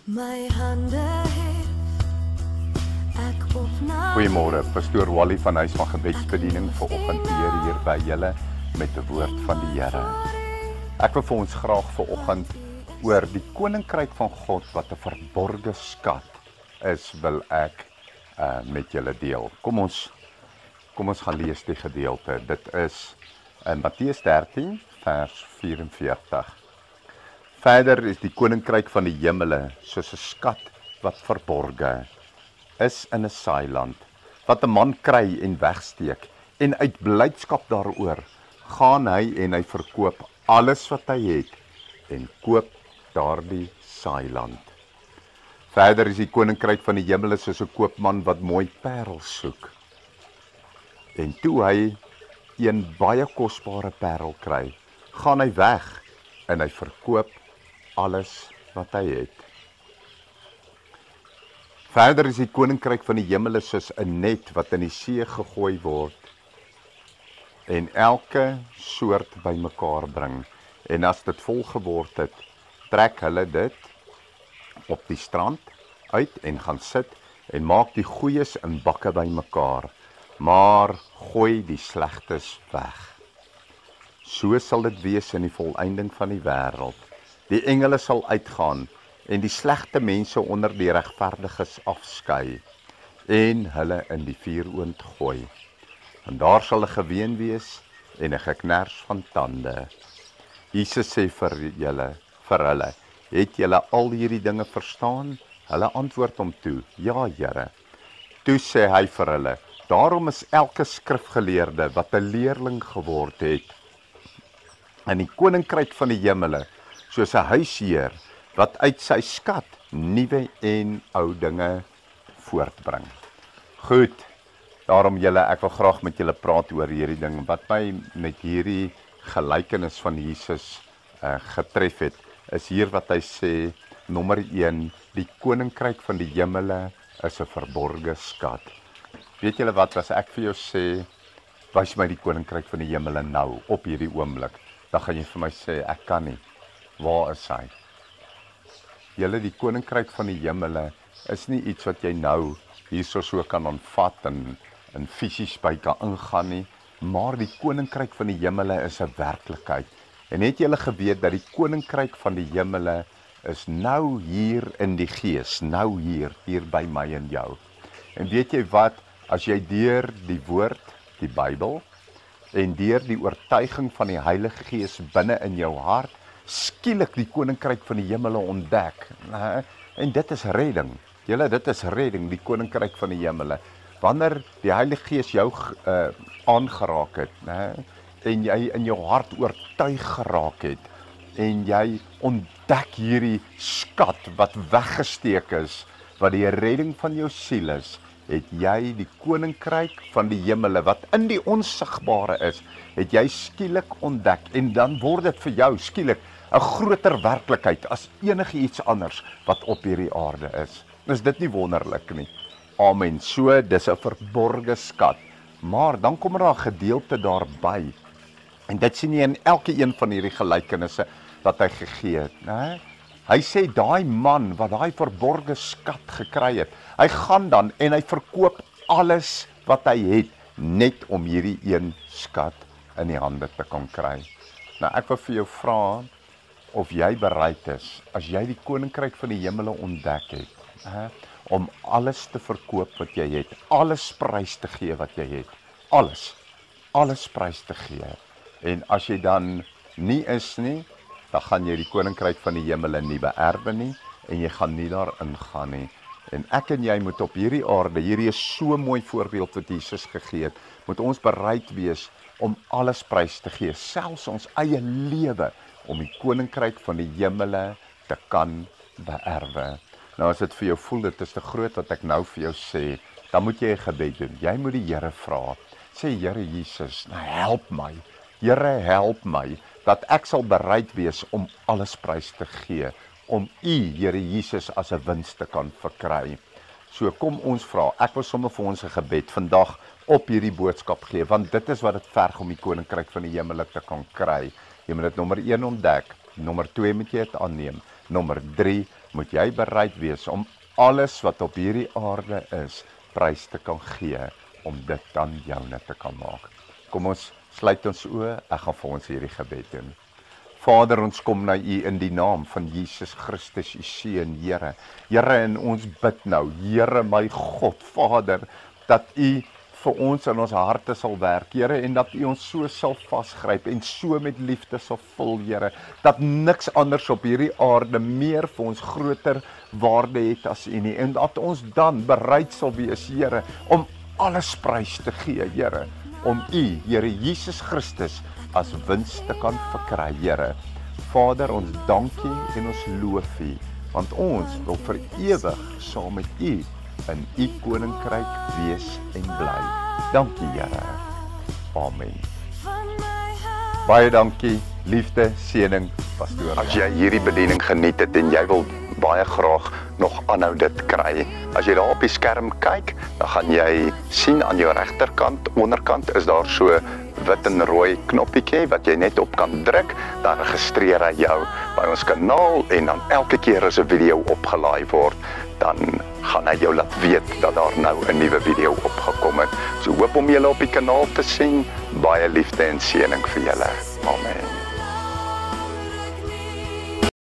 My hande het ek op na. Goeiemôre, pastoor Wally van Huis van Gebedsbediening vanoggend weer hier by julle met 'n woord van die Here. Ek wil vir ons graag vanoggend oor die koninkryk van God wat 'n verborgde skat is, wil ek met julle deel. Kom ons gaan lees die gedeelte. Dit is in Matteus 13 vers 44. Verder is die koninkryk van die hemele soos 'n skat wat verborge is in 'n saailand, wat 'n man kry en wegsteek, en uit blydskap daaroor gaan hy en hy verkoop alles wat hy het en koop daardie saailand. Verder is die koninkryk van die hemele soos 'n koopman wat mooi parels soek. En toe hy 'n baie kosbare parel kry, gaan hy weg en hy verkoop alles wat hy het. Verder is die koninkryk van die hemele soos 'n net wat in die see gegooi word en elke soort bymekaar bring. En as dit vol geword het, trek hulle dit op die strand uit en gaan sit en maak die goeies in bakke bymekaar, maar gooi die slegtes weg. So sal dit wees in die volëinding van die wêreld. Die engele sal uitgaan en die slegte mense onder die regverdiges afskei en hulle in die vuuroond gooi. En daar sal 'n geween wees en 'n geknars van tande. Jesus sê vir hulle, het julle al hierdie dinge verstaan? Hulle antwoord hom toe, ja Here. Toe sê hy vir hulle, daarom is elke skrifgeleerde wat 'n leerling geword het in die koninkryk van die hemele, soos 'n huisheer wat uit sy skat nuwe en ou dinge voortbring. Goed, daarom ek wil graag met julle praat oor hierdie ding, wat my met hierdie gelykenis van Jesus getref het, is hier wat hy sê, nommer 1, die koninkryk van die hemele is 'n verborgde skat. Weet julle wat, as ek vir jou sê, wys my die koninkryk van die hemele nou, op hierdie oomblik, dan gaan jy vir my sê, ek kan nie. Waar is hy? Julle, die koninkryk van die hemele is nie iets wat jy nou hierso so kan aanvat en fisies by kan ingaan nie, maar die koninkryk van die hemele is 'n werklikheid. En het julle geweet dat die koninkryk van die hemele is nou hier in die gees, nou hier by my en jou. En weet jy wat, as jy deur die woord, die Bybel, en deur die oortuiging van die Heilige Gees binne in jou hart, skielik die koninkryk van die hemele ontdek. En dit is redding. Julle, dit is redding, die koninkryk van die hemele. Wanneer die Heilige Gees jou aangeraak het, en jy in jou hart oortuig geraak het, en jy ontdek hierdie skat wat weggesteek is, wat die redding van jou siel is, het jy die koninkryk van die hemele, wat in die onsigbare is, het jy skielik ontdek, en dan word dit vir jou skielik 'n groter werklikheid as enige iets anders wat op hierdie aarde is. Is dit nie wonderlik nie? Amen. So, dis 'n verborgde skat. Maar dan kom daar 'n gedeelte daarby. En dit sien jy in elke een van hierdie gelykenisse wat hy gegee het, né? Hy sê daai man wat daai verborgde skat gekry het, hy gaan dan en hy verkoop alles wat hy het, net om hierdie een skat in die hande te kan kry. Nou ek wil vir jou vra of jy bereid is, as jy die koninkryk van die hemele ontdek het, om alles te verkoop wat jy het, alles prys te gee wat jy het, alles prys te gee. En as jy dan nie is nie, dan gaan jy die koninkryk van die hemele nie beerwe nie, en jy gaan nie daar ingaan nie. En ek en jy moet op hierdie aarde, hierdie is so 'n mooi voorbeeld wat Jesus gegee het, moet ons bereid wees om alles prys te gee, selfs ons eie lewe, om die koninkryk van die hemele te kan beerwe. Nou as dit vir jou voel, dit is te groot wat ek nou vir jou sê, dan moet jy 'n gebed doen. Jy moet die Here vra. Sê, Here Jesus, nou help my. Here, help my, dat ek sal bereid wees om alles prys te gee, om U, Here Jesus, as 'n wins te kan verkry. So kom ons vra, ek wil sommer vir ons 'n gebed vandag op hierdie boodskap gee, want dit is wat dit verg om die koninkryk van die hemele te kan kry. Jy moet dit nommer 1 ontdek, nommer 2 moet jy dit aanneem. Nommer 3, moet jy bereid wees om alles wat op hierdie aarde is, prys te kan gee, om dit dan joune te kan maak. Kom ons sluit ons oë, ek gaan vir ons hierdie gebed doen. Vader, ons kom na U in die naam van Jesus Christus, U Seun, Here. Here, en ons bid nou, Here my God, Vader, dat U vir ons in ons harte sal werk, Here, en dat U ons so sal vasgryp en so met liefde sal vul, Here, dat niks anders op hierdie aarde meer vir ons groter waarde het as U nie, en dat ons dan bereid sal wees, Here, om alles prys te gee, Here, om U, Here Jesus Christus, as wins te kan verkry, Here. Vader, ons dank U en ons loof U, want ons wil vir ewig saam met U in U koninkryk wees en bly. Dankie, Here. Amen. Baie dankie, liefde, seëning, pastoor. As jy hierdie bediening geniet het en jy wil baie graag nog aanhou dit kry, as jy daar op die skerm kyk, dan gaan jy sien aan jou regterkant, onderkant is daar so wit en rooi knoppietjie wat jy net op kan druk, dan registreer hy jou by ons kanaal en dan elke keer as 'n video opgelaai word, dan gaan hy jou laat weet dat daar nou 'n nuwe video opgekom het. So hoop om julle op die kanaal te sien. Baie liefde en seëning vir julle. Amen.